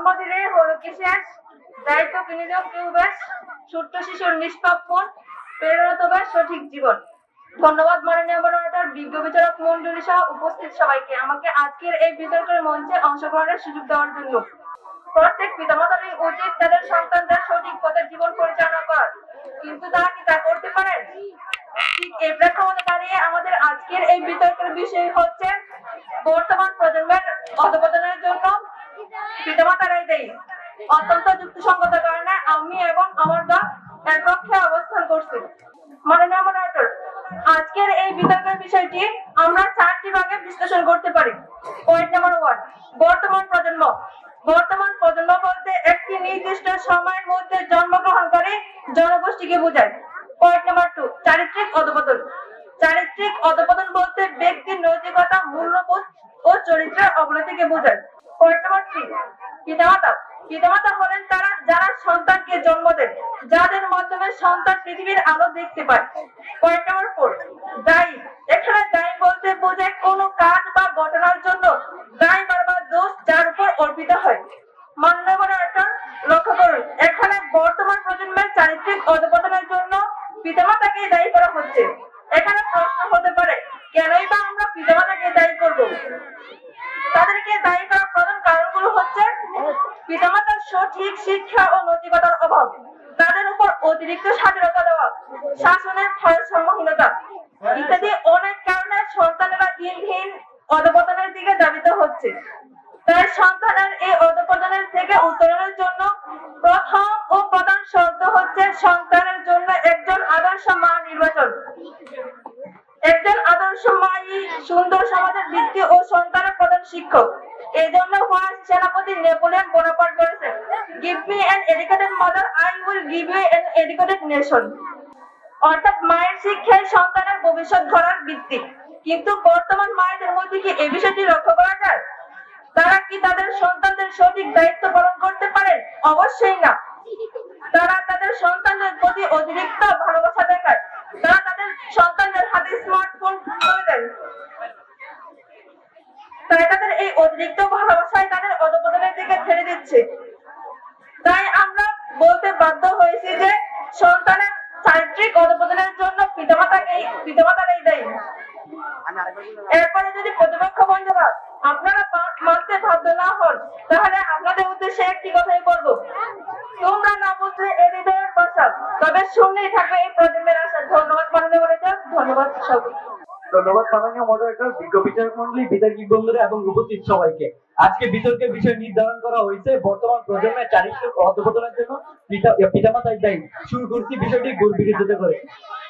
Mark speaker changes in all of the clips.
Speaker 1: জন্মদিনে হলো কি শেষ, দায়িত্ব বিনিয়োগ কেউ বেশ, ছোট্ট শিশুর নিষ্পাপ মন, প্রেরণা বেশ সঠিক জীবন। ধন্যবাদ মাননীয় মডারেটর, বিজ্ঞ বিচারক মন্ডলী সহ উপস্থিত সবাইকে আমাকে আজকের এই বিতর্কের মঞ্চে অংশগ্রহণের সুযোগ দেওয়ার জন্য। প্রত্যেক পিতামাতারই উচিত তাদের সন্তানদের সঠিক পথে জীবন পরিচালনা করার, কিন্তু তারা কি তা করতে পারেন? ঠিক এই প্রেক্ষাপটে দাঁড়িয়ে আমাদের আজকের এই বিতর্কের বিষয় হচ্ছে বর্তমান প্রজন্মের অধঃপতনের জন্য পিতামাতারাই দায়ী। অত্যন্ত যুক্তিসঙ্গত কারণে আমি এবং আমার দল এর পক্ষে অবস্থান করছি। মাননীয় মডারেটর, আজকের এই বিতর্কের বিষয়টি আমরা 4টি ভাগে বিশ্লেষণ করতে পারি। পয়েন্ট নাম্বার 1, বর্তমান প্রজন্ম। বর্তমান প্রজন্ম বলতে একটি নির্দিষ্ট সময়ের মধ্যে জন্মগ্রহণকারী জনগোষ্ঠীকে বোঝায়। পয়েন্ট নাম্বার 2, চারিত্রিক অধঃপতন। চারিত্রিক অধঃপতন বলতে ব্যক্তির নৈতিকতা, মূল্যবোধ ও চরিত্রের অবনতিকে বোঝায়। পয়েন্ট নাম্বার 3, পিতামাতা। পিতামাতা হলেন তারা যারা সন্তানকে জন্ম দেন, যাদের মাধ্যমে সন্তান পৃথিবীর আলো দেখতে পায়। পয়েন্ট নাম্বার 4, দায়ী। এখানে দায়ী বলতে বোঝায় কোনো কাজ বা ঘটনার জন্য দায়ভার বা দোষ যার উপর অর্পিত হয়। মাননীয় মডারেটর, লক্ষ্য করুন, এখানে বর্তমান প্রজন্মের চারিত্রিক অধঃপতনের জন্য পিতামাতাকে দায়ী করা হচ্ছে। এখানে প্রশ্ন হতে পারে, কেনই বা আমরা পিতামাতাকে দায়ী করব? তাদেরকে দায়ী করার প্রধান কারণগুলো হচ্ছে পিতামাতার সঠিক শিক্ষা ও নৈতিকতার অভাব, তাদের উপর অতিরিক্ত স্বাধীনতা দেওয়া, শাসনের ভারসাম্যহীনতা ইত্যাদি অনেক কারণে সন্তানেরা দিনহীন অধঃপতনের দিকে ধাবিত হচ্ছে। তাই সন্তানের এই অধঃপতনের থেকে উত্তরণের জন্য প্রথম ও প্রধান শর্ত হচ্ছে সন্তানের জন্য একজন আদর্শ মা নির্বাচন। একজন আদর্শ মাই সুন্দর সমাজের ভিত্তি ও সন্তানের প্রধান শিক্ষক। এই জন্য ফরাসি সেনাপতি নেপোলিয়ন বোনাপার্ট বলেছেন, give me an educated mother, I will give you an educated nation. অর্থাৎ মায়ের শিক্ষাই সন্তানের ভবিষ্যৎ গড়ার ভিত্তি। কিন্তু বর্তমান মায়েদের মধ্যে কি এই বিষয়টি লক্ষ্য করা যায়? তারা কি তাদের সন্তানদের সঠিক দায়িত্ব পালন করতে পারেন? অবশ্যই না। তারা তাদের সন্তানদের প্রতি অতিরিক্ত ভালোবাসা দেখায়। তারা তাদের সন্তানদের হাতে স্মার্টফোন তুলে দেন। তাই তাদের এই অতিরিক্ত ভালোবাসায় তাদের অধঃপতনের দিকে ঠেলে দিচ্ছে। তাই আমরা বলতে বাধ্য হয়েছি যে সন্তানের চারিত্রিক অধঃপতনের জন্য পিতামাতারাই দায়ী। এরপরে যদি প্রতিপক্ষ বন্ধুরা আপনারা মানতে বাধ্য না হন, তাহলে আপনাদের উদ্দেশ্যে একটি কথাই বলবো, তোমরা না বুঝলে এই হৃদয়ের ভাষা, তবে শুনলেই থাকবে এই প্রজন্মের আশা। ধন্যবাদ মাননীয় মডারেটর, ধন্যবাদ সবাইকে।
Speaker 2: ধন্যবাদ মাননীয় মডারেটর, বিজ্ঞ বিচারক মন্ডলী, বিতর্কিক বন্ধুরা এবং উপস্থিত সবাইকে। আজকে বিতর্কের বিষয় নির্ধারণ করা হয়েছে বর্তমান প্রজন্মের চারিত্রিক অধঃপতনের জন্য পিতামাতাই দায়ী। শুরু করছি বিষয়টি বিরোধিতা করে।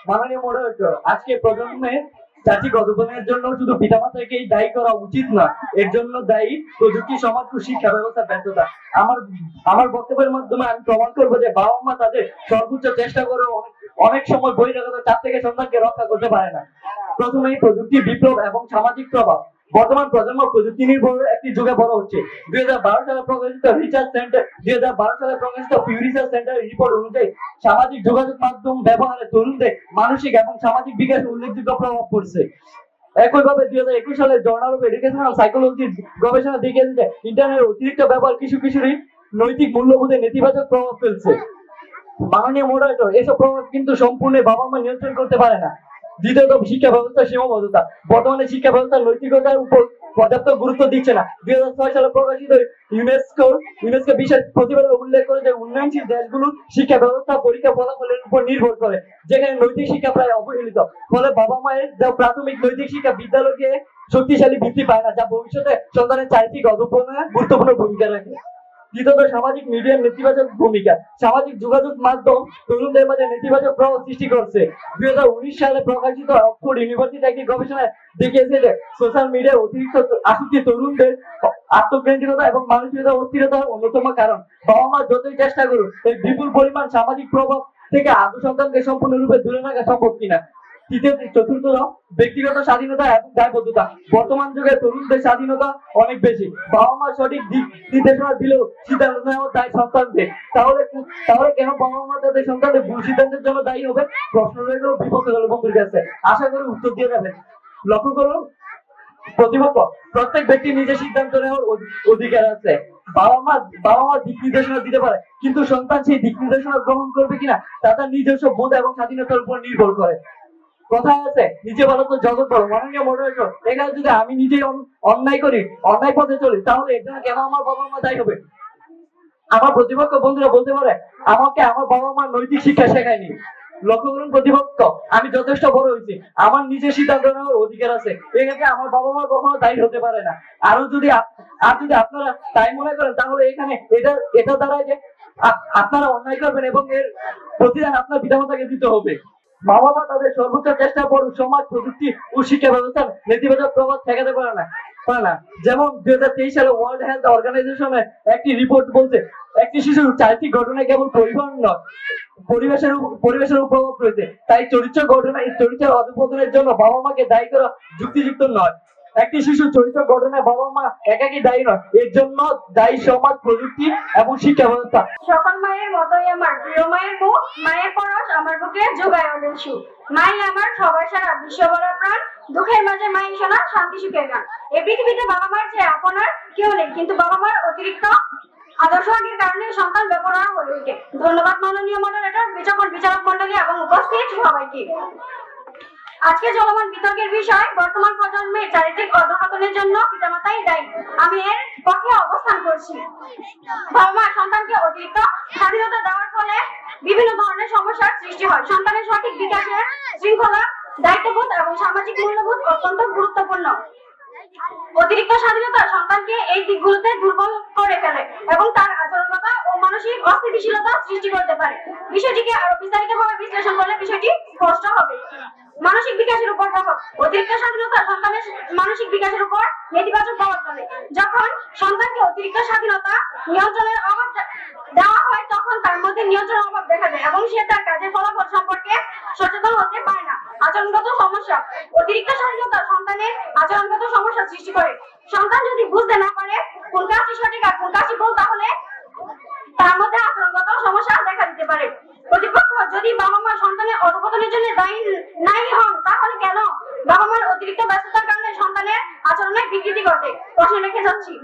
Speaker 2: মাননীয় মডারেটর, আজকে প্রজন্মের চারিত্রিক অধঃপতনের জন্য শুধু পিতামাতাকেই দায়ী করা উচিত না, এর জন্য দায়ী প্রযুক্তি, সমাজ ও শিক্ষা ব্যবস্থার ব্যর্থতা। আমার বক্তব্যের মাধ্যমে আমি প্রমাণ করবো যে বাবা মা তাদের সর্বোচ্চ চেষ্টা করে অনেক সময় বহিরাগত চাপ থেকে সন্তানকে রক্ষা করতে পারে না। প্রথমেই প্রযুক্তি বিপ্লব এবং সামাজিক প্রভাব। বর্তমান প্রজন্ম প্রযুক্তি নির্ভর একটি যুগে বড় হচ্ছে। 2012 সালে প্রকাশিত পিউ রিসার্চ সেন্টারের রিপোর্ট অনুযায়ী সামাজিক যোগাযোগ মাধ্যম ব্যবহারে তরুণদের মানসিক এবং সামাজিক বিকাশে উল্লেখযোগ্য প্রভাব পড়ছে। একইভাবে 2021 সালে জার্নাল অফ এডুকেশনাল সাইকোলজির গবেষণা দেখিয়েছে যে ইন্টারনেটের অতিরিক্ত ব্যবহার কিশোরীর নৈতিক মূল্যবোধে নেতিবাচক প্রভাব ফেলছে। মাননীয় মডারেটর, এসব প্রভাব কিন্তু সম্পূর্ণ বাবা মা নিয়ন্ত্রণ করতে পারে না। দ্বিতীয়ত, শিক্ষা ব্যবস্থার সীমাবদ্ধতা। বর্তমানে শিক্ষা ব্যবস্থা নৈতিকতার উপর পর্যাপ্ত গুরুত্ব দিচ্ছে না। 2006 সালে প্রকাশিত ইউনেস্কো বিশেষ প্রতিবেদন উল্লেখ করে যে উন্নয়নশীল দেশগুলোর শিক্ষা ব্যবস্থা পরীক্ষা ফলাফলের উপর নির্ভর করে, যেখানে নৈতিক শিক্ষা প্রায় অবহেলিত। ফলে বাবা মায়ের যা প্রাথমিক নৈতিক শিক্ষা বিদ্যালয়কে শক্তিশালী ভিত্তি পায় না, যা ভবিষ্যতে সন্তানের চারিত্রিক অধঃপতনে গুরুত্বপূর্ণ ভূমিকা রাখে। দ্বিতীয়ত, সামাজিক মিডিয়ার নেতিবাচক ভূমিকা। সামাজিক যোগাযোগ মাধ্যম তরুণদের মাঝে নেতিবাচক প্রভাব সৃষ্টি করছে। 2019 সালে প্রকাশিত অক্সফোর্ড ইউনিভার্সিটি একটি গবেষণায় দেখিয়েছে যে সোশ্যাল মিডিয়ার অতিরিক্ত আসক্তি তরুণদের আত্মকেন্দ্রিকতা এবং মানসিকতা অস্থিরতার অন্যতম কারণ। বাবা মা যতই চেষ্টা করুন, এই বিপুল পরিমাণ সামাজিক প্রভাব থেকে আদৌ সন্তানকে সম্পূর্ণরূপে দূরে রাখা সম্ভব কিনা। চতুর্থ, ব্যক্তিগত স্বাধীনতা এবং দায়বদ্ধতা। বর্তমান যুগে তরুণদের স্বাধীনতা অনেক বেশি। বাবা মা সঠিক দিক নির্দেশনা দিলেও সিদ্ধান্ত নেওয়ার দায় সন্তানদের। তাহলে কেন বাবা মা তাদের সন্তানদের ভুল সিদ্ধান্তের জন্য দায়ী হবে? প্রশ্ন রইল বিপক্ষ দলের বন্ধুর কাছে। আশা করি উত্তর দিয়ে যাবেন। লক্ষ্য করুন, প্রতিপক্ষ, প্রত্যেক ব্যক্তি নিজে সিদ্ধান্ত নেওয়ার অধিকার আছে। বাবা মা দিক নির্দেশনা দিতে পারে, কিন্তু সন্তান সেই দিক নির্দেশনা গ্রহণ করবে কিনা তা তার নিজস্ব বোধ এবং স্বাধীনতার উপর নির্ভর করে। কথায় আছে নিজে ভালো তো জগৎ ভালো। মাননীয় মডারেটর, এখানে যদি আমি নিজেই অন্যায় করি, অন্যায় পথে চলি, তাহলে এটা কেন আমার বাবা মা দায়ী হবে? আমার প্রতিপক্ষ বন্ধুরা বলতে পারে আমাকে আমার বাবা মা নৈতিক শিক্ষা শেখায়নি। লক্ষ্য করুন প্রতিপক্ষ, আমি যথেষ্ট বড় হয়েছি, আমার নিজের সিদ্ধান্ত নেওয়ার অধিকার আছে, এক্ষেত্রে আমার বাবা মা কখনো দায়ী হতে পারে না। আর যদি আপনারা তাই মনে করেন, তাহলে এখানে এটা দ্বারা যে আপনারা অন্যায় করবেন এবং এর প্রতিদান আপনার পিতামাতাকে দিতে হবে। মা বাবা তাদের সর্বোচ্চ চেষ্টা করুক সমাজ, প্রযুক্তি ও শিক্ষা ব্যবস্থার নেতিবাচক প্রভাব ঠেকাতে পারে না। যেমন 2023 সালে ওয়ার্ল্ড হেলথ অর্গানাইজেশনের একটি রিপোর্ট বলছে একটি শিশুর চারিত্রিক ঘটনায় কেবল পরিবার নয়, পরিবেশের উপর প্রভাব রয়েছে। তাই চরিত্রের অধঃপতনের জন্য বাবা মাকে দায়ী করা যুক্তিযুক্ত নয়। একটি শিশুর চরিত্র গঠনে বাবা মা একাকী দায়ী নয়, এর জন্য দায়ী সমাজ, প্রযুক্তি এবং শিক্ষা ব্যবস্থা।
Speaker 1: সকল মায়ের মতোই আমার প্রিয় মায়ের মুখ, মায়ের পরশ আমার বুকে যোগায় ওদের সুখ। মাই আমার সবার সারা, বিশ্ব ভরা প্রাণ, দুঃখের মাঝে মাই শোনা শান্তি সুখের গান। এই পৃথিবীতে বাবা মায়ের চেয়ে আপনার কেউ নেই, কিন্তু বাবা মার অতিরিক্ত আদর্শ আগের কারণে সন্তান বেপরোয়া হয়ে ওঠে। ধন্যবাদ মাননীয় মডারেটর, বিচারক মন্ডলী এবং উপস্থিত সবাইকে। আজকে চলমান বিতর্কের বিষয় বর্তমান প্রজন্মের চারিত্রিক অধঃপতনের জন্য পিতামাতাই দায়ী। আমি এর পক্ষে অবস্থান করছি। বাবা মা সন্তানকে অতিরিক্ত স্বাধীনতা দেওয়ার ফলে বিভিন্ন ধরনের সমস্যার সৃষ্টি হয়। সন্তানের সঠিক বিকাশের শৃঙ্খলা, দায়িত্ববোধ এবং সামাজিক মূল্যবোধ অত্যন্ত গুরুত্বপূর্ণ। অতিরিক্ত স্বাধীনতা সন্তানকে এই দিকগুলোতে দুর্বল করে ফেলে এবং তার আচরণগত ও মানসিক অস্থিতিশীলতা সৃষ্টি করতে পারে। বিষয়টিকে আরো বিস্তারিতভাবে বিশ্লেষণ করলে বিষয়টি স্পষ্ট হবে। মানসিক বিকাশের উপর প্রভাব। অতিরিক্ত স্বাধীনতা সন্তানের মানসিক বিকাশের উপর নেতিবাচক প্রভাব ফেলে। যখন সন্তানকে অতিরিক্ত স্বাধীনতা, নিয়ন্ত্রণের অভাব দেওয়া হয়, তখন তার মধ্যে নিয়ন্ত্রণের অভাব দেখা যায় এবং সে তার কাজের ফলাফল সম্পর্কে সচেতন হতে পারে না। আচরণগত সমস্যা। অতিরিক্ত স্বাধীনতা সন্তানের আচরণগত সমস্যা সৃষ্টি করে। সন্তান যদি বুঝতে না পারে কোন কাজটি সঠিক আর কোন কাজটি ভুল, তাহলে তার মধ্যে আচরণগত সমস্যা দেখা দিতে পারে। প্রতিপক্ষ, যদি বাবা মা সন্তানের অধঃপতনের জন্য দায়ী নাই হন, তাহলে কেন বাবা মার অতিরিক্ত ব্যস্ততার কারণে সন্তানের আচরণে বিকৃতি ঘটে? প্রশ্ন রেখে যাচ্ছি।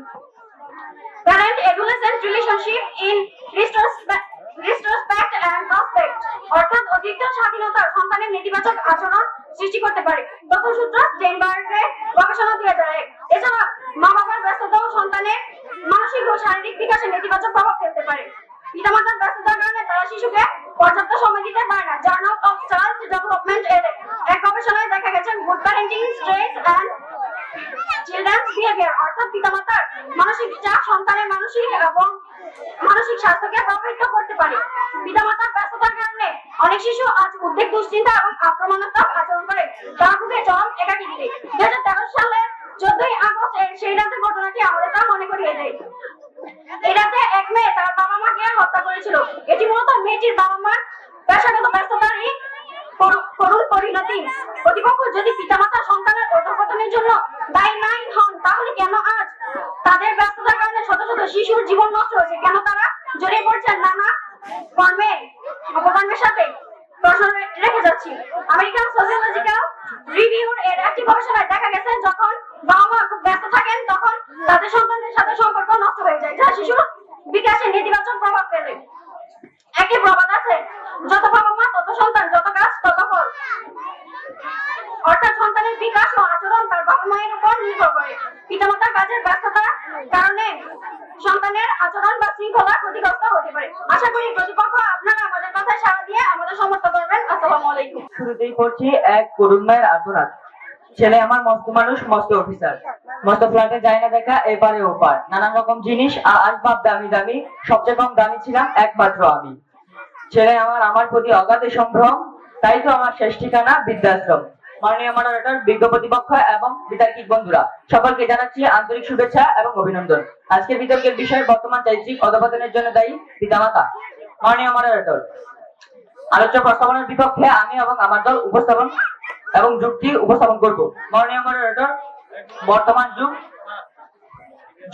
Speaker 1: Parent adolescent relationship in retrospect and prospect, অর্থাৎ অতিরিক্ত স্বাধীনতা সন্তানের নেতিবাচক আচরণ সৃষ্টি করতে পারে। তথ্যসূত্র স্টেইনবার্গের গবেষণা 2001। এছাড়া মা বাবার ব্যস্ততাও সন্তানের মানসিক ও শারীরিক বিকাশে নেতিবাচক প্রভাব ফেলতে পারে। পিতামাতার ব্যস্ততার কারণে তারা শিশুকে পর্যাপ্ত সময় দিতে পারে না। জার্নাল অফ চাইল্ড ডেভেলপমেন্ট এর এক গবেষণায় দেখা গেছে good parenting stress and children's behaviour, অর্থাৎ পিতামাতার মানসিক চাপ সন্তানের মানসিক স্বাস্থ্যকে প্রভাবিত করতে পারে। পিতামাতার ব্যস্ততার কারণে অনেক শিশু আজ উদ্বেগ, দুশ্চিন্তা এবং আক্রমণাত্মক আচরণ করে। তারা ভুগে চরম একাকিত্বে। 2013 সালের 14 আগস্ট সেই রাতের ঘটনাটি আমাদের তা মনে করিয়ে দেয়। এই রাতে এক মেয়ে তার বাবা মাকে হত্যা করেছিল। এটি মূলত মেয়েটির বাবা মার পেশাগত ব্যস্ততারই করুণ পরিণতি। প্রতিপক্ষ, যদি পিতামাতা সন্তানের অধঃপতনের জন্য দায়ী নাই হন, তাহলে কেন আজ তাদের ব্যস্ততার কারণে শত শত শিশুর জীবন নষ্ট হয়েছে? কেন তারা জড়িয়ে পড়ছেন নানা অপকর্মের সাথে? প্রশ্ন রেখে যাচ্ছি। আমেরিকান সোশিওলজিক্যাল রিভিউর এর একটি গবেষণায় দেখা গেছে যখন বাবা মা খুব ব্যস্ত থাকেন, তখন তাদের সন্তানদের সাথে সম্পর্ক নষ্ট হয়ে যায়, যা শিশুর বিকাশে নেতিবাচক প্রভাব ফেলে। একটি প্রবাদ আছে, যত বাবা মা তত সন্তান, যত কাজ তত ফল। অর্থাৎ সন্তানের বিকাশ ও আচরণ তার বাবা মায়ের উপর নির্ভর করে। পিতামাতার কাজের ব্যস্ততার কারণে সন্তানের আচরণ বা শৃঙ্খলা ক্ষতিগ্রস্ত হতে পারে। আশা করি প্রতিপক্ষ আপনারা আমাদের কথায় সাড়া দিয়ে আমাদের সমর্থন করবেন। আসসালামু আলাইকুম।
Speaker 3: শুরুতেই পড়ছি এক করুণ মায়ের আর্তনাদ। ছেলে আমার মস্ত মানুষ, মস্ত অফিসার, মস্ত ফ্ল্যাটে যায় না দেখা এপারে ওপার, নানান রকম জিনিস আর আসবাব দামি দামি, সবচেয়ে কম দামি ছিলাম একমাত্র আমি। ছেলে আমার প্রতি অগাধ সম্ভ্রম, তাই তো আমার শেষ ঠিকানা বৃদ্ধাশ্রম। মাননীয় মডারেটর, বিজ্ঞ প্রতিপক্ষ এবং বিতার্কিক বন্ধুরা, সকলকে জানাচ্ছি আন্তরিক শুভেচ্ছা এবং অভিনন্দন। আজকের বিতর্কের বিষয় বর্তমান চারিত্রিক অধঃপতনের জন্য দায়ী পিতামাতা। মাননীয় মডারেটর, আলোচ্য প্রস্তাবনার বিপক্ষে আমি এবং আমার দল উপস্থাপন এবং যুক্তি উপস্থাপন করব। মাননীয় মডারেটর, বর্তমান যুগ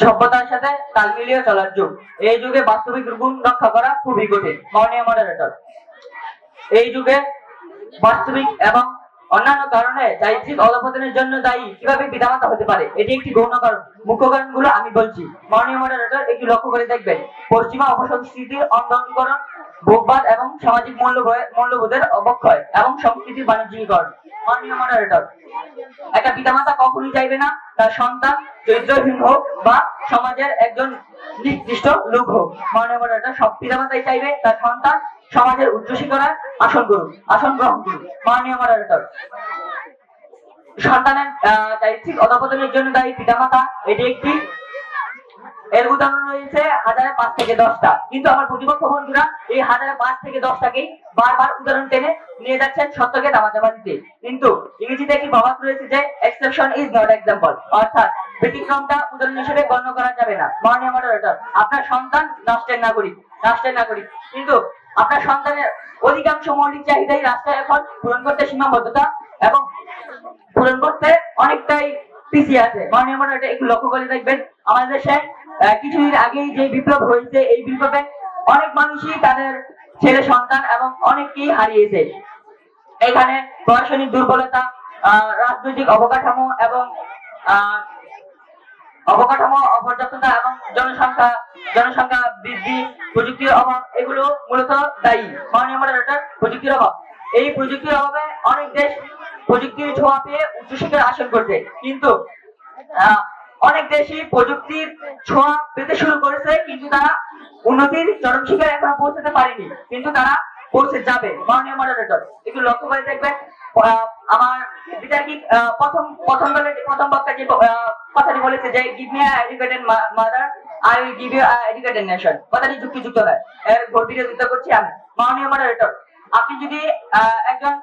Speaker 3: সভ্যতার সাথে তাল মিলিয়ে চলার যুগ। এই যুগে বাস্তবিক গুণ রক্ষা করা খুবই কঠিন। মাননীয় মডারেটর, এই যুগে বাস্তবিক এবং অন্যান্য কারণে চারিত্রিক অধঃপতনের জন্য দায়ী কিভাবে পিতামাতা হতে পারে, এটি একটি গৌণ কারণ। মুখ্য কারণগুলো আমি বলছি। মাননীয় মডারেটর একটু লক্ষ্য করে দেখবেন, পশ্চিমা অপসংস্কৃতির অন্তরীকরণ, ভোগবাদ এবং সামাজিক মূল্যবোধের অবক্ষয় এবং সংস্কৃতির বাণিজ্যিকরণ। মাননীয় মডারেটর, একটা পিতামাতা কখনোই চাইবে না তার সন্তান চরিত্রহীন হোক বা সমাজের একজন নিকৃষ্ট লোক হোক। মাননীয় মডারেটর, সব পিতামাতাই চাইবে তার সন্তান সমাজের উচ্চশিখরে আসন গ্রহণ করুক। মাননীয় মডারেটর, সন্তানের চারিত্রিক অধঃপতনের জন্য দায়ী পিতামাতা, এটি একটি এর উদাহরণ রয়েছে 1005 থেকে 10টা, কিন্তু আমার প্রতিপক্ষ বন্ধুরা এই 1005 থেকে 10টাকেই বারবার উদাহরণ টেনে নিয়ে যাচ্ছেন সত্যকে তামাচাপা দিতে। কিন্তু ইংরেজিতে একটি প্রবাদ রয়েছে যে এক্সেপশন ইজ নট এক্সাম্পল, অর্থাৎ ব্যতিক্রমটা উদাহরণ হিসেবে গণ্য করা যাবে না। মাননীয় মডারেটর, আপনার সন্তান রাষ্ট্রের নাগরিক, কিন্তু আপনার সন্তানের অধিকাংশ মৌলিক চাহিদাই রাষ্ট্র এখন পূরণ করতে সীমাবদ্ধতা এবং পূরণ করতে অনেকটাই পিছিয়ে আছে। মাননীয় মডারেটর, একটু লক্ষ্য করে দেখবেন, আমাদের দেশে কিছুদিন আগেই যে বিপ্লব হয়েছে, এই বিপ্লবে অনেক মানুষই তাদের ছেলে সন্তান এবং অনেককেই হারিয়েছে। এখানে প্রশাসনিক দুর্বলতা, রাজনৈতিক অবকাঠামো অপর্যাপ্ততা এবং জনসংখ্যা বৃদ্ধি, প্রযুক্তির অভাব, এগুলো মূলত দায়ী। মাননীয় মডারেটর, প্রযুক্তির অভাব, এই প্রযুক্তির অভাবে অনেক দেশ প্রযুক্তির ছোঁয়া পেয়ে উচ্চশিক্ষার আসন করছে, কিন্তু অনেক দেশই প্রযুক্তির ছোঁয়া পেতে শুরু করেছে, কিন্তু তারা উন্নতির চরম শিখরে এখনো পৌঁছাতে পারেনি, কিন্তু তারা পৌঁছে যাবে। মাননীয় মডারেটর, একটু লক্ষ্য করে দেখবেন, আমার বিতর্কিক প্রথম বক্তা যে কথাটি বলেছে যে give me a educated mother, I will give you a educated nation, কথাটি যুক্তিযুক্ত নয়, এর ঘোর বিরোধিতা করছি আমি। মাননীয় মডারেটর, আপনি যদি একজন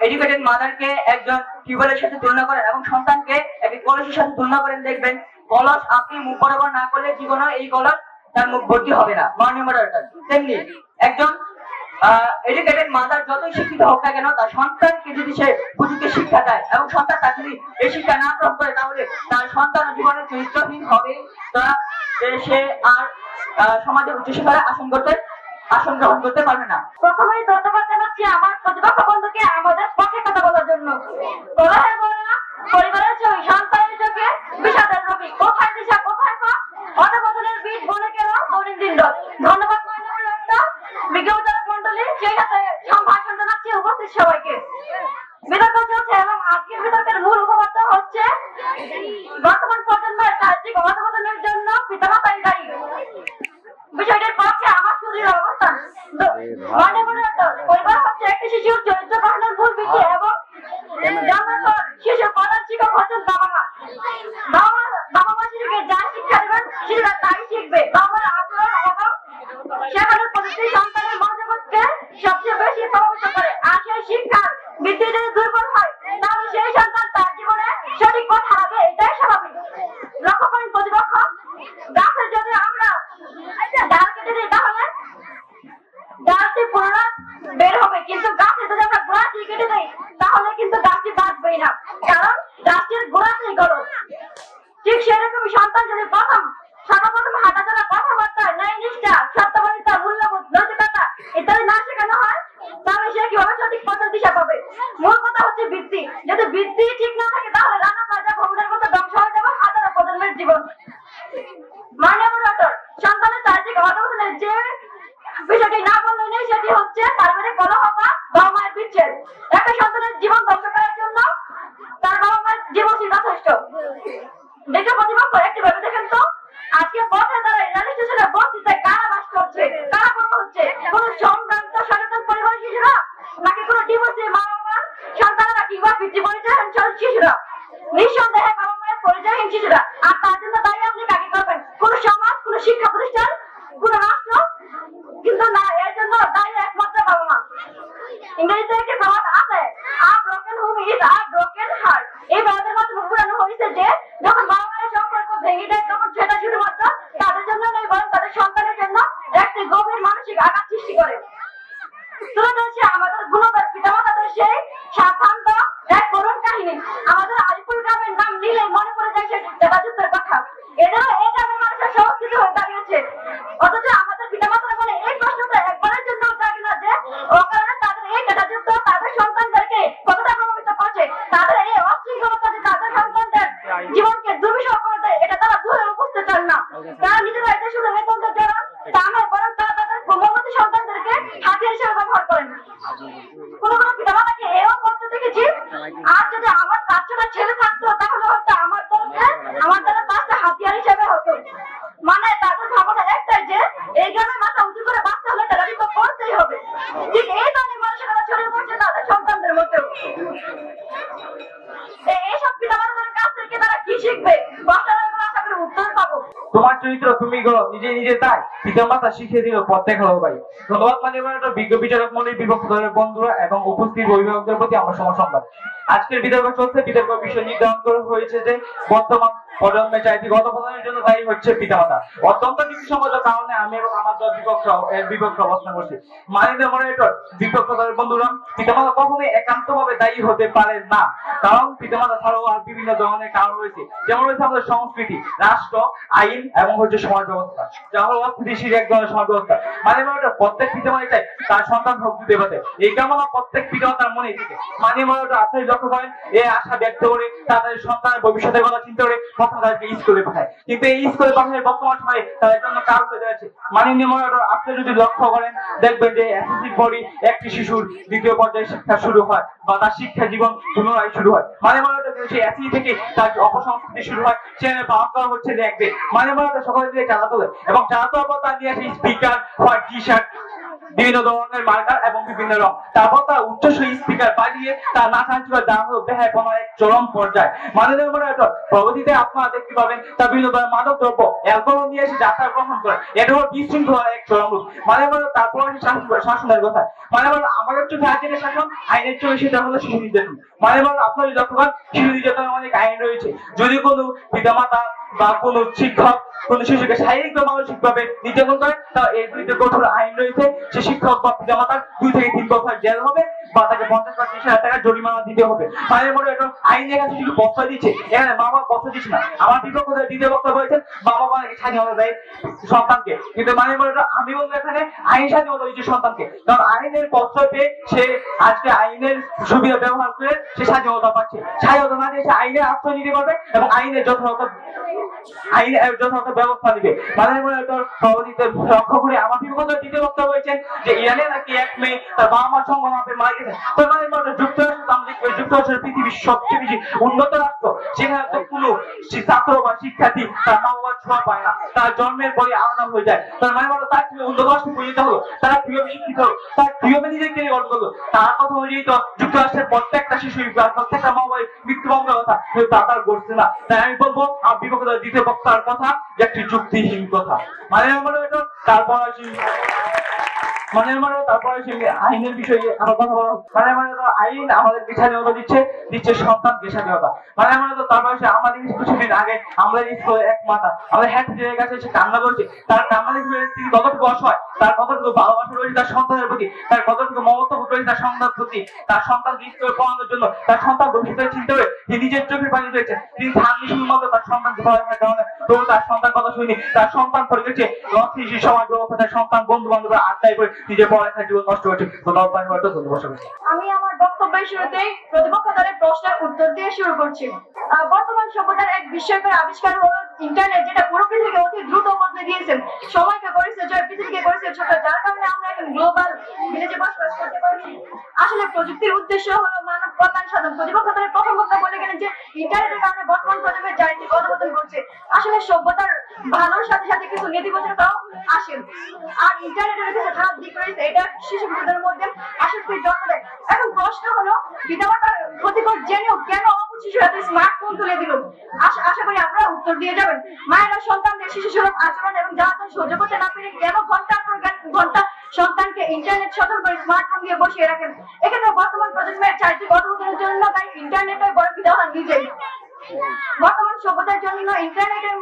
Speaker 3: এডুকেটেড মাদারকে একজন টিউবওয়েলের সাথে তুলনা করেন এবং সন্তানকে একটি কলসের সাথে তুলনা করেন, দেখবেন কলস আপনি মুখ বরাবর না করলে জীবনে এই কলস তার মুখ ভর্তি হবে না। মাননীয় মডারেটর, তেমনি একজন এডুকেটেড মাদার যতই শিক্ষিত হোক না কেন, তার সন্তানকে যদি সে উপযুক্ত শিক্ষা দেয় এবং সন্তান তার যদি এই শিক্ষা না গ্রহণ করে, তাহলে তার সন্তান জীবনে চরিত্রহীন হবে, সে আর সমাজের উচ্চশিখরে আসন গ্রহণ করতে পারবে না।
Speaker 1: প্রথমেই ধন্যবাদ জানাচ্ছি আমার প্রতিপক্ষ বন্ধুকে আমাদের পক্ষে কথা বলার জন্য। পরিবারের ছবি, সন্তানের চোখে বিষাদের রবি, কোথায় দিশা কোথায় পা, অধঃপতনের বীজ বলে গেল দৈনন্দিন রথ। ধন্যবাদ মাননীয় বিজ্ঞাপন মন্ডলী, সেই সাথে সম্ভাষণ জানাচ্ছি উপস্থিত সবাইকে। বিতর্ক চলছে এবং আজকের বিতর্কের মূল উপপাদ্য হচ্ছে বর্তমান প্রজন্মের চারিত্রিক অধঃপতনের জন্য পিতামাতাই দায়ী। বিষয়টির পক্ষে আমার সুদৃঢ় অবস্থান। পরিবার হচ্ছে একটি শিশুর চরিত্র গঠনের মূল ভিত্তি এবং জন্মের পর শিশুর প্রধান শিক্ষক হচ্ছেন বাবা মা। বাবা মা শিশুকে যা শিক্ষা দেবেন শিশুরা তাই শিখবে। বাবা মার আচরণ এবং শেখানোর পদ্ধতি সন্তানের মনোজগৎকে সবচেয়ে বেশি প্রভাবিত করে। আর সেই শিক্ষার ভিত্তি যদি দুর্বল হয়, তাহলে সেই সন্তান তার জীবনে সঠিক পথ হারাবে, এটাই স্বাভাবিক। লক্ষ্য করেন প্রতিপক্ষ, গাছের যদি আমরা ডাল কেটে দিই তাহলে গাছটি পুনরায় বের হবে, কিন্তু গাছে যদি আমরা গোড়াটি কেটে দিই তাহলে কিন্তু গাছটি বাঁচবেই না, কারণ গাছটির গোড়াতেই গরম। ঠিক সেরকমই সন্তান যদি সর্বপ্রথম হাঁটাচলা, কথাবার্তা, ন্যায় নিষ্ঠা, সত্যবাদিতা, মূল্যবোধ, নৈতিকতা ইত্যাদি না শেখানো হয়, তাহলে সে কিভাবে সঠিক পথের দিশা পাবে? মূল কথা হচ্ছে ভিত্তি। যদি ভিত্তি ঠিক না থাকে তাহলে রানা প্লাজা ভবনের মতো ধ্বংস হয়ে যাবে হাজারো প্রজন্মের জীবন। মাননীয় মডারেটর, সন্তানের চারিত্রিক অধঃপতনের যে বিষয়টি না বললে নেই, সেটি হচ্ছে পারিবারিক কলহ বা বাবা মায়ের বিচ্ছেদ। একটা সন্তানের জীবন ধ্বংস করার জন্য তার বাবা মায়ের জীবনই যথেষ্ট। দেখে প্রতিপক্ষ, একটি ভেবে দেখেন তো, আজকে পথে দাঁড়ায় রেল স্টেশনে বস্তিতে কারা বাস করছে, কারা বড় হচ্ছে? কোন সম্ভ্রান্ত সচেতন পরিবারের শিশুরা, নাকি কোন ডিভোর্সি মা বাবার সন্তানেরা, কিংবা পিতৃ পরিচয়হীন শিশুরা? নিঃসন্দেহে বাবা মায়ের পরিচয়হীন শিশুরা। আর তার জন্য দায়ী আপনি কাকে করবেন? কোন সমাজ, কোন শিক্ষা প্রতিষ্ঠান, কোন রাষ্ট্র? কিন্তু না, এর জন্য দায়ী একমাত্র বাবা মা। ইংরেজিতে একটি প্রবাদ আছে, a broken home is a broken heart. এই প্রবাদের মাধ্যমে বোঝানো হয়েছে যে যখন বাবা মায়ের সম্পর্ক ভেঙে যায়, তখন সেটা শুধুমাত্র তাদের জন্য নয়, বরং তাদের সন্তানের জন্য একটি গভীর মানসিক আঘাত সৃষ্টি করে। তুলে ধরেছে আমাদের গুণধর পিতামাতাদের সেই সাধারণত এক করুণ কাহিনী। আমাদের আলিপুর গ্রামের নাম নিলে মনে পড়ে যায় সেই যুদ্ধের কথা। এদেরও এই গ্রামের মানুষের সংস্কৃতি হয়ে দাঁড়িয়েছে, অথচ আমাদের পিতামাতারা বলে এই প্রশ্নটা একবারের জন্য জাগে না যে অকারণে তাদের এই যুদ্ধ তাদের সন্তানদেরকে কতটা প্রভাবিত করে। আর যদি আমার 4টা ছেলে থাকতো তাহলে হয়তো আমার দ্বারা 5টা হাতিয়ার হিসেবে হতো। মানে তাদের ভাবনা একটাই যে এই গ্রামে মাথা উঁচু করে বাঁচতে হলে তারা তো করতেই হবে। ঠিক এই ধরনের মানুষেরা ছড়িয়ে পড়ছে তাদের সন্তানদের মধ্যেও। এইসব পিতামাতাদের কাছ থেকে তারা কি শিখবে? কষ্টের আশা করে উত্তর পাবো।
Speaker 4: তোমার চরিত্র তুমি গো নিজে নিজে তাই পিতামাতা শিখিয়ে দিল পথ দেখালো ভাই। ধন্যবাদ মাননীয় বিজ্ঞ বিচারক মন্ডলীর বিভক্ত দলের বন্ধুরা এবং উপস্থিত অভিভাবকদের প্রতি আমার সমসংবাদ। আজকের বিতর্ক চলছে, বিতর্ক বিষয় নির্ধারণ করা হয়েছে যে বর্তমান প্রজন্মের চাইতে গণপ্রদানের জন্য দায়ী হচ্ছে পিতামাতা। অত্যন্ত যুক্তিসঙ্গত কারণে আমি এবং আমার দল বিপক্ষ অবস্থান করছি। মাননীয় মডারেটর, বিপক্ষ দলের বন্ধুরা, পিতামাতা কখনোই একান্তভাবে দায়ী হতে পারেন না, কারণ পিতামাতা ছাড়াও আর বিভিন্ন ধরনের কারণ রয়েছে, যেমন রয়েছে আমাদের সংস্কৃতি, রাষ্ট্র, আইন এবং হচ্ছে সমাজ ব্যবস্থা, যা হলো অস্থিতিশীল এক ধরনের সমাজ ব্যবস্থা। মাননীয় মডারেটর, প্রত্যেক পিতামাতা চায় তার সন্তান হোক দেবতা, এই কামনা প্রত্যেক পিতামাতার মনে থেকে। মাননীয় মডারেটর, আপনি লক্ষ্য করেন এই আশা ব্যক্ত করে তাদের সন্তানের ভবিষ্যতের কথা চিন্তা করে তাদেরকে স্কুলে পাঠায়, কিন্তু এই স্কুলে পাঠানোর বর্তমান সময়ে তাদের জন্য কাজ হয়ে যাচ্ছে। মাননীয় মডারেটর, আপনি যদি লক্ষ্য করেন দেখবেন যে এসএসসি পরই একটি শিশুর দ্বিতীয় পর্যায়ে শিক্ষা শুরু হয় বা তার শিক্ষা জীবন পুনরায় শুরু হয়। মাননীয় মডারেটর, সেই এসএসসি থেকে তার অপসংস্কৃতি শুরু হয়, সেখানে পালন করা হচ্ছে দেখবে। মাননীয় মডারেটর, সকলে দিয়ে চালাতে হবে এবং চালাতে হবে তার নিয়ে আসে স্পিকার, হোয়াইট টি শার্ট, বিভিন্ন ধরনের মার্কার এবং বিভিন্ন রং, তারপর তার উচ্চস্বরী স্পিকার বাজিয়ে তার নাচাঞ্চল দাঁড়ানো বেহায়াপনা এক চরম পর্যায়ে। মাননীয় মডারেটর, পরবর্তীতে আপনারা দেখতে পাবেন তার বিভিন্ন ধরনের মাদক দ্রব্য, অ্যালকোহল নিয়ে এসে যাত্রা গ্রহণ করে, এটা হলো বিশৃঙ্খলার এক চরম রূপ। মাননীয় মডারেটর, তারপর শাসনের কথা। মাননীয় মডারেটর, আমাদের চোখে আইনের শাসন, আইনের চোখে সেটা হলো শিশু নির্যাতন। মাননীয় মডারেটর, আপনারা লক্ষ্য করেন শিশু নির্যাতনের অনেক আইন রয়েছে, যদি কোনো পিতামাতা বা কোনো শিক্ষক কোন শিশুকে শারীরিক বা মানসিক ভাবে নির্যাতন করে তার এর বিরুদ্ধে কঠোর আইন রয়েছে। সে শিক্ষক বা পিতামাতার 2 থেকে 3 বছর জেল হবে বা তাকে 50 বা 30,000 টাকা জরিমানা দিতে হবে। মানে মনে এটা আইন এখানে শুধু প্রশ্রয় দিচ্ছে, এখানে মা বাবা প্রশ্রয় দিচ্ছে না। আমার বিপক্ষ দ্বিতীয় বক্তব্য হয়েছে মা বাবা নাকি স্বাধীনতা দেয় সন্তানকে, কিন্তু মানে মনে আমি বলবো এখানে আইন স্বাধীনতা দিচ্ছে সন্তানকে, কারণ আইনের প্রশ্রয় পেয়ে সে আজকে আইনের সুবিধা ব্যবহার করে সে স্বাধীনতা পাচ্ছে। স্বাধীনতা না দিয়ে সে আইনের আশ্রয় নিতে পারবে এবং আইনের যথাযথ ব্যবস্থা নিবে। মানে সভাপতিত্ব লক্ষ্য করে আমার বিপক্ষ দ্বিতীয় বক্তব্য হয়েছেন যে ইরানে নাকি এক মেয়ে তার বাবা মার সঙ্গে মাপে মারা গেছে। যুক্তরাষ্ট্রের পৃথিবীর সবচেয়ে বেশি উন্নত রাষ্ট্র, সেখানে তো কোনো ছাত্র বা শিক্ষার্থী তার মা বাবার ছোঁয়া পায় না, তার জন্মের পরে আলাদা হয়ে যায়। তার মানে তার কিভাবে উন্নত রাষ্ট্রে পরিণত হলো, তারা কিভাবে শিক্ষিত হলো, তার কিভাবে নিজেকে গঠন করলো, তার কথা অনুযায়ী তো যুক্তরাষ্ট্রের প্রত্যেকটা শিশু প্রত্যেকটা মা বাবার মৃত্যুবঙ্গের কথা তার ঘটছে না। তাই আমি বলবো আমার বিপক্ষ দ্বিতীয় বক্তার কথা যে একটি যুক্তিহীন কথা। মানে তারপর আইনের বিষয়ে আরো কথা বলা। আইন আমাদের স্বাধীনতা দিচ্ছে সন্তানকে স্বাধীনতা। তারপর আমাদের কিছুদিন আগে আমাদের স্কুলে এক মাতা আমাদের হেড টিচারের কাছে এসে কান্না করছে, তার কান্না দেখে তিনি কতটুকু অসহায়, তার কতটুকু ভালোবাসা রয়েছে তার সন্তানের প্রতি, তার কতটুকু মমত্ববোধ রয়েছে তার সন্তানের প্রতি, তার সন্তানকে স্কুলে পড়ানোর জন্য, তার সন্তান ভবিষ্যতের চিন্তা করে তিনি নিজের চোখের পানি রয়েছে, তিনি থাননি শুধুমাত্র তার সন্তানকে পড়াশোনার কারণে, তবু তার সন্তান কথা শুনি, তার সন্তান পড়ে গেছে অস্থিতিশীল সমাজ ব্যবস্থা, তার সন্তান বন্ধু বান্ধবরা আড্ডায় করে নিজের পড়ালেখার জীবন নষ্ট করছে।
Speaker 1: আমি আমার বক্তব্যের শুরুতেই প্রতিপক্ষ দলের প্রশ্নের উত্তর দিয়ে শুরু করছি। বর্তমান সভ্যতার এক বিস্ময়কর আবিষ্কার হলো ইন্টারনেট, যেটা পুরো পৃথিবীকে অতি দ্রুত বদলে দিয়েছে, সময়কে করেছে জয়, পৃথিবীকে করেছে ছোট, যার কারণে আমরা এখন গ্লোবাল ভিলেজে বসবাস করতে পারছি। আসলে প্রযুক্তির উদ্দেশ্য হলো মানব কল্যাণ সাধন। প্রতিপক্ষ দলের প্রথম বক্তা বলে গেলেন যে ইন্টারনেটের কারণে বর্তমান প্রজন্মের চারিত্রিক অধঃপতন ঘটছে। আসলে সভ্যতার ভালোর সাথে সাথে কিছু নেতিবাচকতাও আসে, আর ইন্টারনেটের কিছু খারাপ দিক রয়েছে, এটা শিশু কিশোরদের মধ্যে আসক্তির জন্ম দেয়। এখন প্রশ্ন হলো পিতামাতার ক্ষতিকর জেনেও কেন শিশুরা স্মার্টফোন তুলে দিল? আশা করি আপনারা উত্তর দিয়ে যাবেন। মায়েরা সন্তানদের শিশু সুলভ আচরণ এবং জ্বালাতন সহ্য করতে না পেরে কেন ঘন্টার পর ঘন্টা সন্তানকে ইন্টারনেট সচল করে স্মার্টফোন দিয়ে বসিয়ে রাখেন? এক্ষেত্রে বর্তমান প্রজন্মের চারিত্রিক অধঃপতনের জন্য তাই ইন্টারনেটের বড় পিতামাতা নিজেই। বর্তমান সভ্যতার জন্য ইন্টারনেটের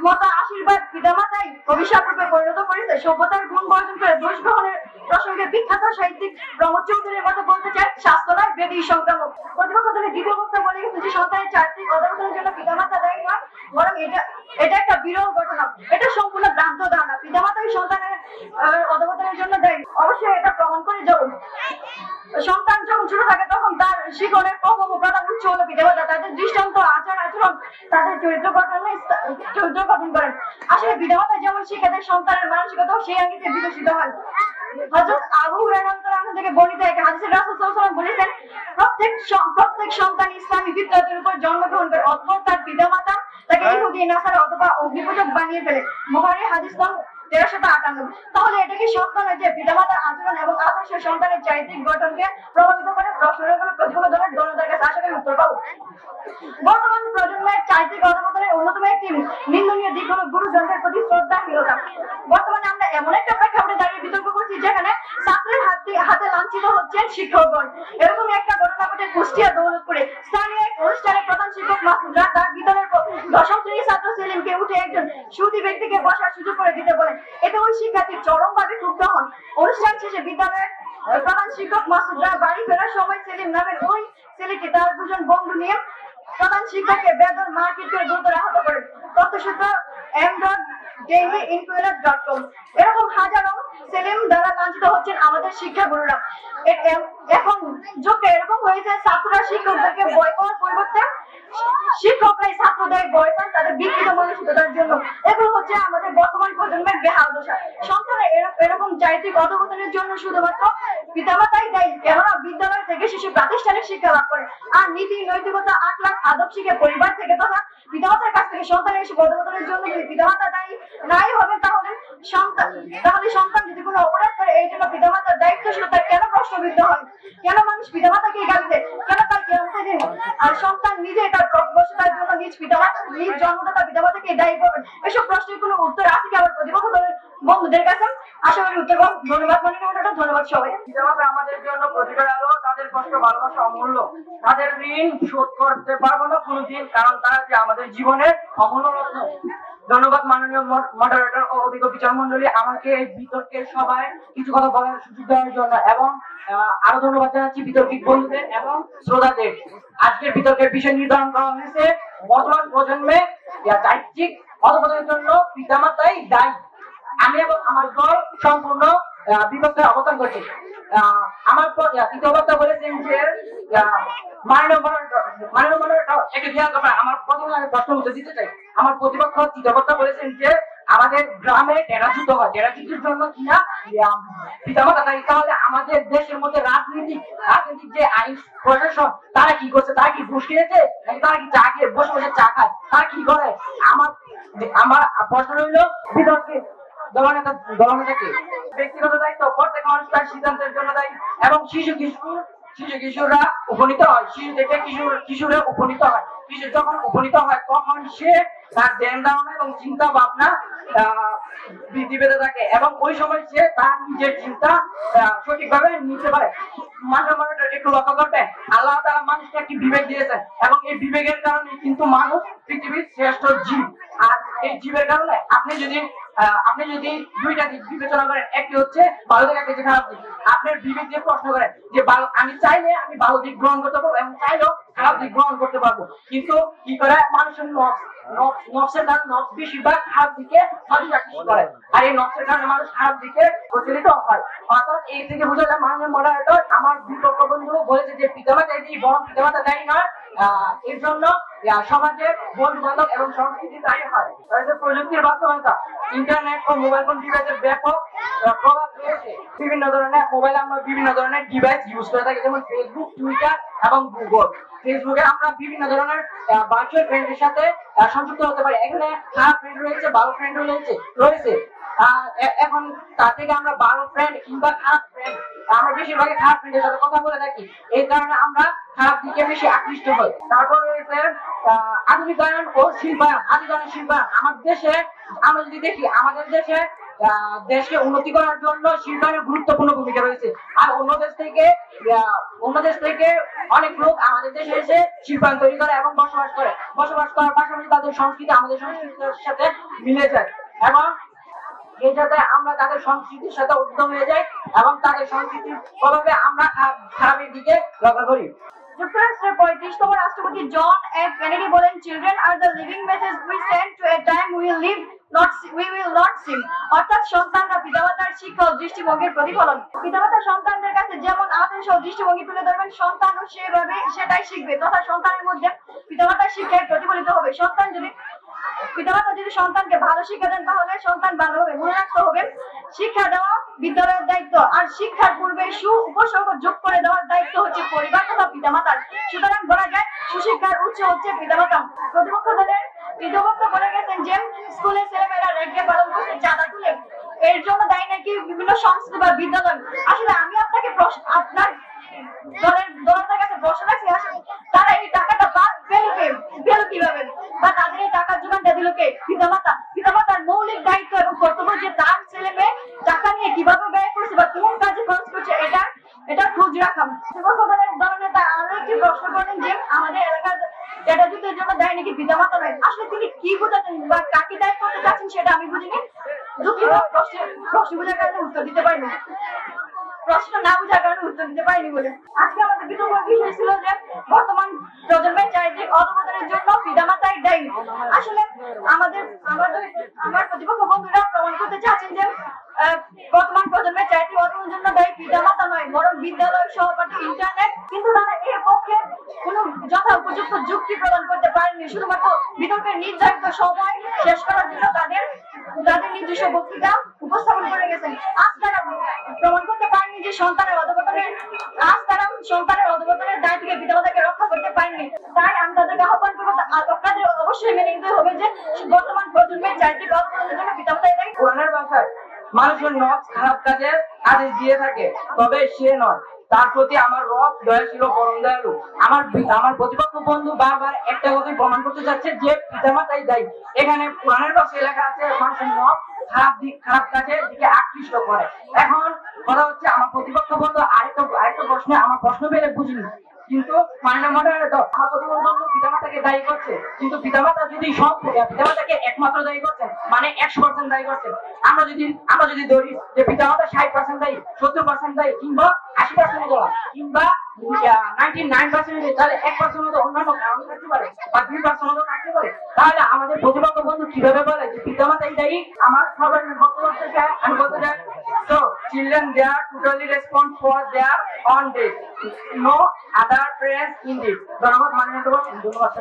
Speaker 1: মতো আশীর্বাদ পিতামাতাই অভিশাপ রূপে পরিণত করেছে। সভ্যতার গুণ বর্জন করে দোষ গ্রহণের প্রসঙ্গে বিখ্যাত সাহিত্যিক প্রমোদ চৌধুরীর মতো বলতে চাই, স্বাস্থ্য নয় ব্যাধি সংক্রামক। প্রতিপক্ষ দলের দ্বিতীয় বক্তা বলে গেছে যে সন্তানের চারিত্রিক অধঃপতনের জন্য পিতামাতা দায়ী নয়, বরং এটা একটা বিরল ঘটনা। এটা সম্পূর্ণ ভ্রান্ত ধারণা, পিতামাতাই সন্তানের অধঃপতনের জন্য দায়ী। অবশ্যই এটা প্রমাণ করে যাব। সন্তান যখন ছোট থাকে তখন তার শিক্ষণের প্রথম ও প্রধান উৎস হলো পিতামাতা। তাদের দৃষ্টান্ত, আচরণ তাদের চরিত্র গঠন করেন। আসলে পিতামাতা যেমন শিক্ষা দেয়, সন্তানের মানসিকতাও সেই আঙ্গিকে বিকশিত হয়। হযরত আবু হুরায়রা রাদিয়াল্লাহু আনহু থেকে বর্ণিত এক হাদিসে রাসূল সাল্লাল্লাহু আলাইহি ওয়াসাল্লাম বলেছেন, প্রত্যেক সন্তান ইসলামী ফিতরাতের উপর জন্মগ্রহণ করে, অথবা তার পিতামাতা তাকে ইহুদি, নাসারা অথবা অগ্নিপূজক বানিয়ে ফেলে। বুখারী হাদিস নং 1358। তাহলে এটা কি সত্য নয় যে পিতামাতার আচরণ এবং আদর্শ সন্তানের চারিত্রিক গঠনকে প্রভাবিত করে? প্রশ্নগুলো প্রতিবেদনের দোনোদের কাছে আশা করি উত্তর পাবো। বর্তমান প্রজন্মের চারিত্রিক অধঃপতনের অন্যতম একটি নিন্দনীয় দিক হলো গুরুজনদের প্রতি শ্রদ্ধাহীনতা। বর্তমানে আমরা এমন একটা প্রেক্ষাপটে দাঁড়িয়ে বিতর্ক করছি যেখানে ছাত্রের হাতে লাঞ্ছিত হচ্ছেন শিক্ষকগণ। এরকম একটা ঘটনা ঘটে কুষ্টিয়া দৌলতপুরে। স্থানীয় এক অনুষ্ঠানে প্রধান শিক্ষক মাসুদ রাত তার বিদ্যালয়ের দশম শ্রেণীর ছাত্র সেলিমকে উঠে একজন সুদী ব্যক্তিকে বসার সুযোগ করে দিতে বলেন। এতে ওই শিক্ষার্থী চরমভাবে ক্ষুব্ধ হন। অনুষ্ঠান শেষে বিদ্যালয়ের প্রধান শিক্ষক মাসুদ রাত বাড়ি ফেরার সময় সেলিম নামের ওই ছেলেটি তার দুজন বন্ধু নিয়ে প্রধান শিক্ষককে বেদর মারপিট করে গুরুতর আহত করেন। তথ্যসূত্র m.dailyinquirer.com। এরকম হাজারো সেলিম দ্বারা লাঞ্ছিত হচ্ছেন আমাদের শিক্ষাগুরুরা। এখন যুগটা এরকম হয়েছে, ছাত্ররা শিক্ষকদেরকে ভয় পাওয়ার পরিবর্তে শিক্ষকরাই ছাত্রদের ভয় পান তাদের বিকৃত মানসিকতার জন্য। এগুলো হচ্ছে আমাদের বর্তমান প্রজন্মের বেহাল দশা। সন্তানের এরকম চারিত্রিক অধঃপতনের জন্য শুধুমাত্র পিতামাতাই দায়ী, কেননা বিদ্যালয় থেকে শিশু প্রাতিষ্ঠানিক শিক্ষা লাভ করে, আর নীতি, নৈতিকতা, আখলাক, আদব শিখে পরিবার থেকে তথা পিতামাতার কাছ থেকে সন্তানের এসব অধঃপতনের জন্য যদি পিতামাতা দায়ী নাই হবে, তাহলে সন্তান যদি কোনো অপরাধ করে এই জন্য পিতামাতার দায়িত্বশীলতা কেন প্রশ্নবিদ্ধ হয়? কেন মানুষ পিতামাতাকে গালি দেয়? কেন তার কিয়ামতের দিন আর সন্তান নিজে তার প্রজ্ঞতার জন্য নিজ জন্মদাতা পিতামাতাকে দায়ী করবেন? এসব প্রশ্নের কোনো উত্তর আছে কি আমার প্রতিপক্ষ দলের বন্ধুদের কাছে? আশা করি উত্তর পাবো। ধন্যবাদ মাননীয়, ধন্যবাদ সবাই।
Speaker 2: পিতামাতা আমাদের জন্য প্রতিটার আলো, তাদের কষ্ট ভালোবাসা অমূল্য। তাদের ঋণ শোধ করতে পারবো না কোনোদিন, কারণ তারা যে আমাদের জীবনের অমূল্য রত্ন। ধন্যবাদ মাননীয় মডারেটর ও অভিজ্ঞ বিচার মন্ডলী আমাকে এই বিতর্কের সভায় কিছু কথা বলার সুযোগ দেওয়ার জন্য, এবং আরো ধন্যবাদ জানাচ্ছি বিতর্কিক বন্ধুদের এবং শ্রোতাদের। আজকের বিতর্কের বিষয় নির্ধারণ করা হয়েছে বর্তমান প্রজন্মে চারিত্রিক অধঃপতনের জন্য পিতামাতাই দায়ী। আমি এবং আমার দল সম্পূর্ণ বিপক্ষে অবস্থান করছি। আমার তৃতীয় বক্তা বলেছেন যে একটু খেয়াল করবেন, আমার প্রথমে আমি প্রশ্ন উত্তর দিতে চাই। আমার প্রতিপক্ষ তৃতীয় বক্তা বলেছেন যে আমাদের গ্রামে টেরাযুদ্ধ হয়, টেরাযুদ্ধের জন্য কিনা পিতামাতা দায়ী। তাহলে আমাদের দেশের মধ্যে রাজনীতিক যে আইন প্রশাসন তারা কি করছে? তারা কি ঘুষ খেয়েছে নাকি তারা কি চা খেয়ে বসে বসে চা খায়? তারা কি করে? আমার প্রশ্ন রইল বিতর্কে দলনেতাকে ব্যক্তিগত দায়িত্ব, প্রত্যেক মানুষ তার সিদ্ধান্তের জন্য দায়ী, এবং শিশু কিশোররা উপনীত হয়, শিশু থেকে কিশোরে উপনীত হয়। শিশু যখন উপনীত হয় তখন সে তার ধ্যান ধারণা এবং চিন্তা ভাবনা বৃদ্ধি পেতে থাকে, এবং ওই সময় সে তার নিজের চিন্তা সঠিকভাবে নিতে পারে। মানুষের একটু লক্ষ্য করবেন, আল্লাহ তাআলা মানুষকে একটি বিবেক দিয়েছেন, এবং এই বিবেকের কারণে কিন্তু মানুষ পৃথিবীর শ্রেষ্ঠ জীব। আর এই জীবের কারণে আপনি যদি দুইটা দিক বিবেচনা করেন, একটি হচ্ছে ভালো দিক, একটি হচ্ছে খারাপ দিক। আপনার বিবেক দিয়ে প্রশ্ন করেন যে আমি চাইলে আমি ভালো দিক গ্রহণ করতে পারবো এবং চাইলেও খারাপ দিক গ্রহণ করতে পারবো, কিন্তু কি করে মানুষের নফসের কারণে নফস বেশিরভাগ খারাপ দিকে মানুষ আকৃষ্ট করে, আর এই নফসের কারণে মানুষ খারাপ দিকে প্রচলিত হয়। অর্থাৎ এই থেকে বোঝা যায় মাননীয় মডারেটর আমার বিপক্ষ বন্ধু বলেছে যে পিতামাতা দায়ী, বরং পিতামাতা দায়ী নয়, এর জন্য সমাজের বন্ধু বান্ধব এবং সংস্কৃতি দায়ী হয়। প্রযুক্তির বাস্তবতা, ইন্টারনেট ও মোবাইল ফোন ডিভাইসের ব্যাপক প্রভাব রয়েছে। বিভিন্ন ধরনের মোবাইলে আমরা বিভিন্ন ধরনের ডিভাইস ইউজ করে থাকি, যেমন ফেসবুক, টুইটার এবং গুগল। ফেসবুকে আমরা বিভিন্ন ধরনের ভার্চুয়াল ফ্রেন্ডের সাথে সংযুক্ত হতে পারি। এখানে খারাপ ফ্রেন্ড রয়েছে, ভালো ফ্রেন্ড রয়েছে। এখন তার থেকে আমরা ভালো ফ্রেন্ড কিংবা খারাপ ফ্রেন্ড, আমরা বেশিরভাগ খারাপ ফ্রেন্ডের সাথে কথা বলে থাকি, এই কারণে আমরা খারাপ দিকে বেশি আকৃষ্ট হই। তারপর রয়েছে আধুনিকায়ন ও শিল্পায়ন। আধুনিকায়ন শিল্পায়ন আমাদের দেশে আমরা যদি দেখি, আমাদের দেশকে উন্নতি করার জন্য শিল্পায়নের গুরুত্বপূর্ণ ভূমিকা রয়েছে। আর অন্য দেশ থেকে অনেক লোক আমাদের দেশে এসে শিল্পায়ন তৈরি করে এবং বসবাস করার পাশাপাশি তাদের সংস্কৃতি আমাদের সংস্কৃতির সাথে মিলে যায়, এবং এই সাথে আমরা তাদের সংস্কৃতির সাথে উদ্যম হয়ে যাই এবং তাদের সংস্কৃতির প্রভাবে আমরা খারাপের দিকে লক্ষ্য করি।
Speaker 1: যুক্তরাষ্ট্রের 35তম রাষ্ট্রপতি জন এফ কেনেডি বলেন, children are the living message we send to A time we will not seen. অর্থাৎ সন্তানরা পিতামাতার শিক্ষা ও দৃষ্টিভঙ্গির প্রতিফলন। পিতামাতা সন্তানদের কাছে যেমন আদর্শ ও দৃষ্টিভঙ্গি তুলে ধরবেন, সন্তানও সেটাই শিখবে, তথা সন্তানের মধ্যে পিতামাতার শিক্ষায় প্রতিফলিত হবে। পিতামাতা যদি সন্তানকে ভালো শিক্ষা দেন তাহলে সন্তান ভালো হবে। মনে রাখতে হবে, শিক্ষা দেওয়া বিদ্যালয়ের দায়িত্ব, আর শিক্ষার পূর্বে উপসর্গ যোগ করে দেওয়ার দায়িত্ব হচ্ছে পরিবার তথা পিতামাতার। সুতরাং বলা যায় সুশিক্ষার উৎস হচ্ছে পিতামাতা। প্রতিপক্ষ দলের বিধবক্ত বলে গেছেন যে স্কুলের ছেলেমেয়েরা রেগে পালন করতে চাঁদা তুলে, এর জন্য দায়ী নাকি বিভিন্ন সংস্থা বা বিদ্যালয়। আসলে আমি আপনাকে আপনার দলের কাছে প্রশ্ন রাখছি, আসলে তারা এই টাকাটা পেল কিভাবে, বা তাদের এই টাকার যোগানটা দিল কে? পিতামাতা। পিতামাতার মৌলিক দায়িত্ব এবং কর্তব্য যে তার ছেলে মেয়ে টাকা নিয়ে কিভাবে ব্যয় করছে বা কোন কাজে খরচ করছে এটা খোঁজ রাখা। দলনেতা আরো একটি প্রশ্ন করেন যে আমাদের এলাকার এটা যুদ্ধের জন্য দায়ী নাকি পিতামাতা নয়। আসলে তিনি কি বোঝাচ্ছেন বা কাকে দায়ী করতে চাচ্ছেন সেটা আমি বুঝিনি। দুঃখিত, প্রশ্ন বোঝার কারণে উত্তর দিতে পারিনি, প্রশ্ন না বোঝার কারণে উত্তর দিতে পারিনি বলে। আজকে আমাদের বিতর্ক বিষয় ছিল যে বর্তমান প্রজন্মের চারিত্রিক অধঃপতনের জন্য পিতামাতাই দায়ী। আসলে আমার প্রতিপক্ষ বন্ধুরা প্রমাণ করতে চাচ্ছেন যে বর্তমান প্রজন্মের চারিত্রিক অধঃপতনের জন্য দায়ী পিতামাতা নয়, বরং বিদ্যালয়, সহপাঠী, ইন্টারনেট। কিন্তু তারা এর পক্ষে কোনো যথা উপযুক্ত যুক্তি প্রদান করতে পারেনি। শুধুমাত্র বিতর্কের নির্ধারিত সময় শেষ করার জন্য তাদের নিজস্ব বক্তৃতা উপস্থাপন করে গেছেন। আজ তারা প্রমাণ করতে পারেনি যে সন্তানের অধঃপতনের দায় থেকে পিতামাতাকে রক্ষা করতে পারেনি। তাই আমি তাদেরকে আহ্বান করবো, আপনাদের অবশ্যই মেনে নিতে হবে যে বর্তমান প্রজন্মের চারিত্রিক অধঃপতনের জন্য পিতামাতাই দায়ী।
Speaker 3: কোরআনের ভাষায় মানুষের নখ খারাপ কাজের আদেশ দিয়ে থাকে, তবে সে নয়, তার প্রতি আমার রব দয়াশীল ও পরম দয়ালু। আমার প্রতিপক্ষ বন্ধু বারবার একটা কথাই প্রমাণ করতে চাচ্ছে যে পিতামাতাই দায়ী। এখানে কোরআনের ভাষায় লেখা আছে মানুষের নখ খারাপ কাজের দিকে আকৃষ্ট করে। এখন কথা হচ্ছে আমার প্রতিপক্ষ বন্ধু আরেকটা প্রশ্নে আমার প্রশ্ন পেলে বুঝিনি, কিন্তু মাননীয় মডারেটর আমার প্রতিপক্ষ বন্ধু পিতামাতাকে দায়ী করছে, কিন্তু পিতামাতাকে একমাত্র দায়ী করছেন, মানে 100% দায়ী করছেন। আমরা যদি ধরি যে পিতামাতা 60% দায়ী, 70% দায়ী, কিংবা 80% দায়ী, কিংবা 99% দায়ী, তাহলে 1% মতো অন্যান্য কারণ থাকতে পারে বা 2% মতো থাকতে পারে। তাহলে আমাদের প্রতিপক্ষ বন্ধু কিভাবে বলে যে পিতামাতাই দায়ী? আমার সবার বক্তব্য থেকে আমি বলতে চাই, so children they are totally responsible for their own deeds, no other parents in this. ধন্যবাদ মাননীয়, ধন্যবাদ।